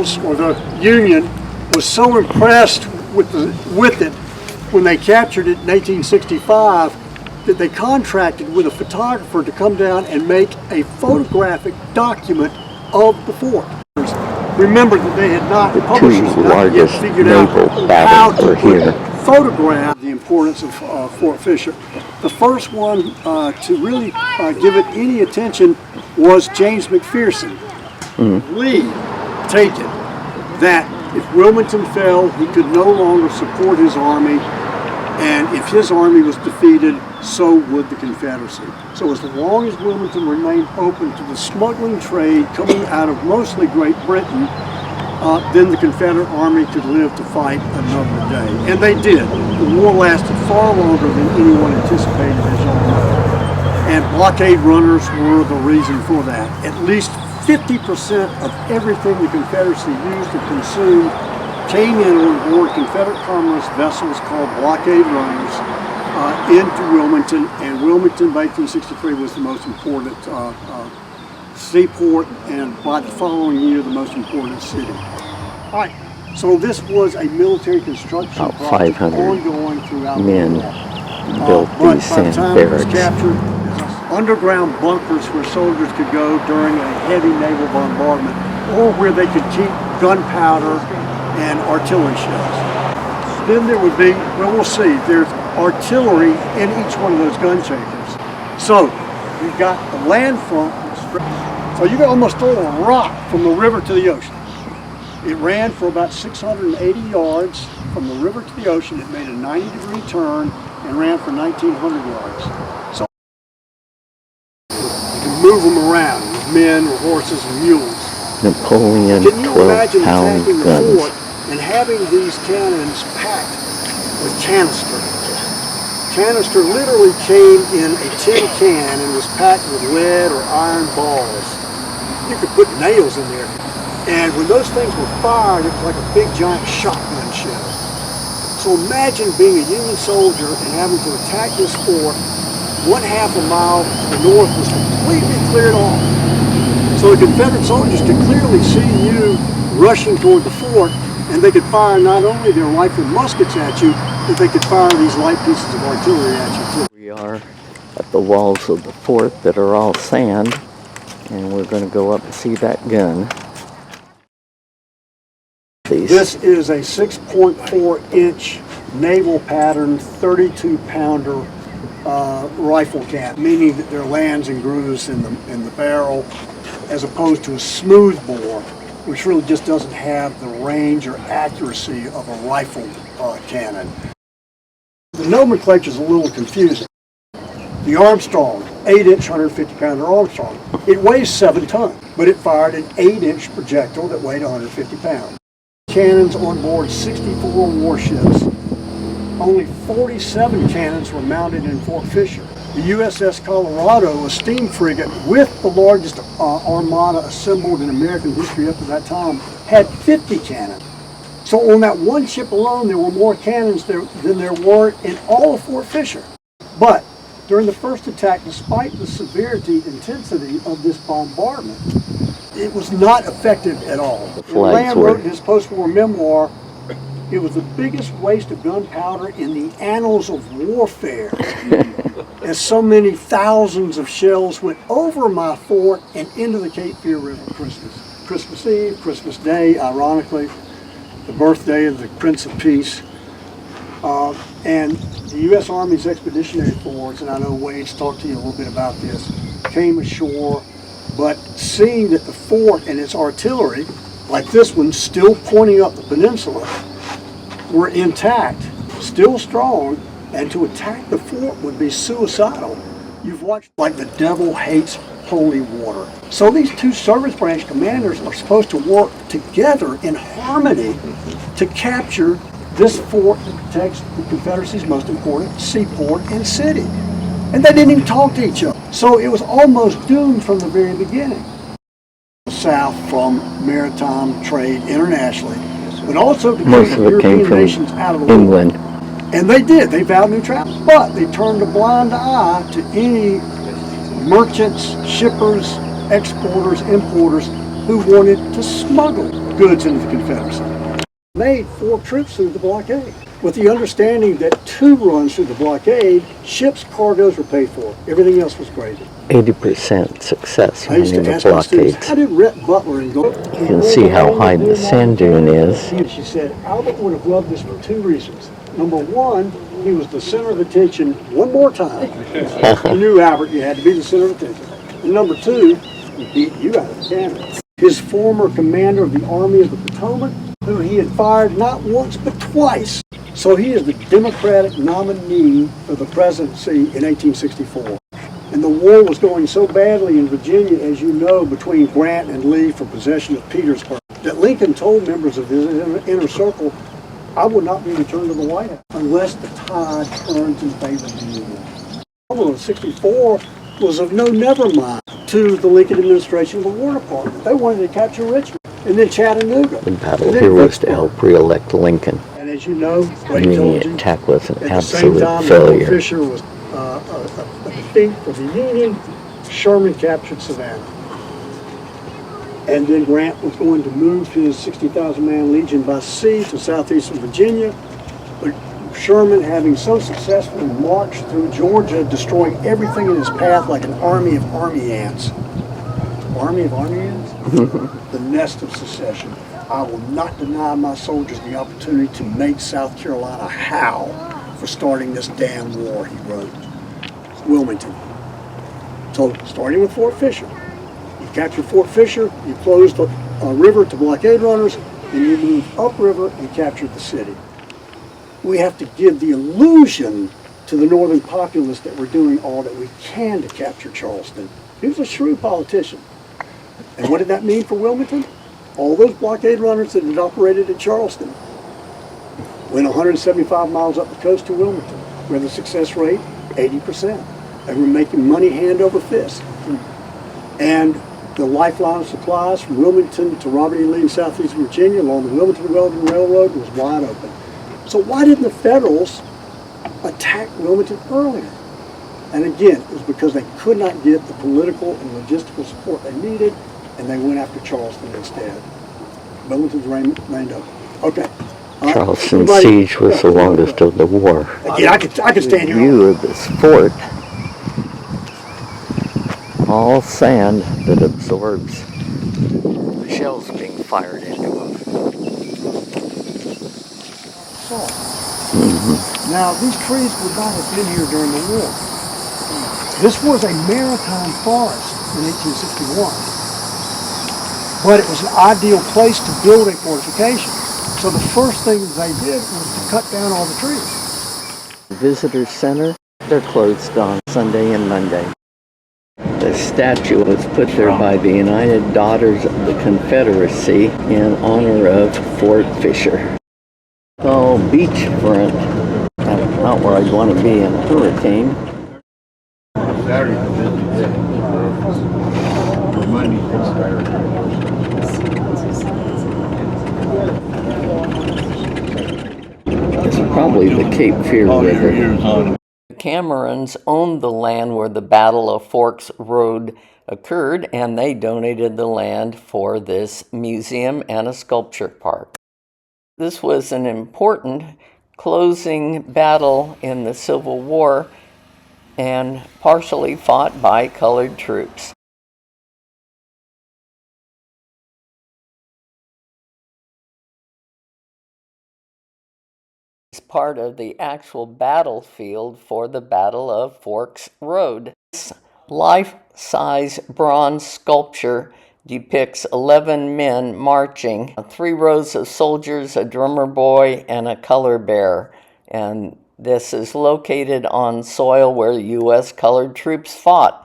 Federals, or the Union, was so impressed with it when they captured it in 1865 that they contracted with a photographer to come down and make a photographic document of the fort. Remember that they had not, publishers had not yet figured out how to photograph the importance of Fort Fisher. The first one to really give it any attention was James McPherson. Lee taken that if Wilmington fell, he could no longer support his army, and if his army was defeated, so would the Confederacy. So as long as Wilmington remained open to the smuggling trade coming out of mostly Great Britain, then the Confederate Army could live to fight another day. And they did. The war lasted far longer than anyone anticipated, as you all know. And blockade runners were the reason for that. At least 50% of everything the Confederacy used to consume came in on board Confederate commerce vessels called blockade runners into Wilmington, and Wilmington by 1863 was the most important seaport, and by the following year the most important city. All right, so this was a military construction project ongoing throughout men the war. built these sand barracks. Captured, underground bunkers where soldiers could go during a heavy naval bombardment, or where they could keep gunpowder and artillery shells. Then there would be, well, we'll see, there's artillery in each one of those gun chambers. So you've got the land front, so you could almost throw a rock from the river to the ocean. It ran for about 680 yards from the river to the ocean. It made a 90-degree turn and ran for 1,900 yards. So you can move them around with men or horses and mules. Napoleon 12-pound guns. Fort and having these cannons packed with canister. Canister literally came in a tin can and was packed with lead or iron balls. You could put nails in there. And when those things were fired, it was like a big giant shotgun shell. So imagine being a Union soldier and having to attack this fort. 1/2 a mile to the north was completely cleared off. So the Confederate soldiers could clearly see you rushing toward the fort, and they could fire not only their rifled muskets at you, but they could fire these light pieces of artillery at you too. We are at the walls of the fort that are all sand, and we're going to go up and see that gun. This is a 6.4-inch naval pattern 32-pounder rifle cap, meaning that there are lands and grooves in the barrel, as opposed to a smooth bore, which really just doesn't have the range or accuracy of a rifle cannon. The nomenclature is a little confusing. The Armstrong, 8-inch 150-pounder Armstrong, it weighs 7 tons, but it fired an 8-inch projectile that weighed 150 pounds. Cannons on board 64 warships. Only 47 cannons were mounted in Fort Fisher. The USS Colorado, a steam frigate with the largest armada assembled in American history up to that time, had 50 cannons. So on that one ship alone, there were more cannons than there were in all of Fort Fisher. But during the first attack, despite the severity, intensity of this bombardment, it was not effective at all. Lamb wrote in his post-war memoir, it was the biggest waste of gunpowder in the annals of warfare, as so many thousands of shells went over my fort and into the Cape Fear River Christmas Eve, Christmas Day, ironically, the birthday of the Prince of Peace. And the U.S. Army's Expeditionary Force, and I know Wade's talked to you a little bit about this, came ashore, but seeing that the fort and its artillery, like this one, still pointing up the peninsula, were intact, still strong, and to attack the fort would be suicidal. You've watched like the devil hates holy water. So these two service branch commanders are supposed to work together in harmony to capture this fort that protects the Confederacy's most important seaport and city. And they didn't even talk to each other. So it was almost doomed from the very beginning. South from maritime trade internationally, but also to keep the European nations out of the England. And they did. They vowed neutrality. But they turned a blind eye to any merchants, shippers, exporters, importers who wanted to smuggle goods into the Confederacy. Made 4 trips through the blockade with the understanding that 2 runs through the blockade, ships' cargoes were paid for. Everything else was gravy. 80% success I used running to the ask my students, blockades. how did Rhett Butler and go? You can see how high the sand dune is. She said, Albert would have loved this for 2 reasons. Number 1, he was the center of attention one more time. You knew, Albert, you had to be the center of attention. And number 2, he beat you out of the cannon. His former commander of the Army of the Potomac, who he had fired not once but twice. So he is the Democratic nominee for the presidency in 1864. And the war was going so badly in Virginia, as you know, between Grant and Lee for possession of Petersburg, that Lincoln told members of his inner circle, I will not be returned to the White House unless the tide turns in favor of the Union. The War of 64 was of no never mind to the Lincoln administration of the War Department. They wanted to capture Richmond and then Chattanooga. The battle here was to help re-elect Lincoln. And as you know, And the attack was an at the absolute same time, failure. Fisher was a defeat for the Union. Sherman captured Savannah. And then Grant was going to move his 60,000-man legion by sea to southeastern Virginia. But Sherman, having so successfully marched through Georgia, destroying everything in his path like an army of army ants. Army of army ants? The nest of secession. I will not deny my soldiers the opportunity to make South Carolina howl for starting this damn war, he wrote. Wilmington. So, starting with Fort Fisher. You capture Fort Fisher, you close the river to blockade runners, and you move upriver and capture the city. We have to give the illusion to the northern populace that we're doing all that we can to capture Charleston. He was a shrewd politician. And what did that mean for Wilmington? All those blockade runners that had operated at Charleston went 175 miles up the coast to Wilmington, where the success rate, 80%. They were making money hand over fist. And the lifeline of supplies from Wilmington to Robert E. Lee in southeast Virginia along the Wilmington-Weldon Railroad was wide open. So why didn't the Federals attack Wilmington earlier? And again, it was because they could not get the political and logistical support they needed, and they went after Charleston instead. Wilmington's remained open. Okay. Charleston siege was the longest of the war. Again, I could stand here. View of this fort, all sand that absorbs shells being fired into them. Now, these trees would not have been here during the war. This was a maritime forest in 1861, but it was an ideal place to build a fortification. So the first thing they did was to cut down all the trees. Visitor Center, they're closed on Sunday and Monday. The statue was put there by the United Daughters of the Confederacy in honor of Fort Fisher. So, beachfront, not where I'd want to be in a hurricane. It's probably the Cape Fear River. The Camerons owned the land where the Battle of Forks Road occurred, and they donated the land for this museum and a sculpture park. This was an important closing battle in the Civil War and partially fought by colored troops. It's part of the actual battlefield for the Battle of Forks Road. This life-size bronze sculpture depicts 11 men marching, 3 rows of soldiers, a drummer boy, and a color bearer. And this is located on soil where U.S. colored troops fought.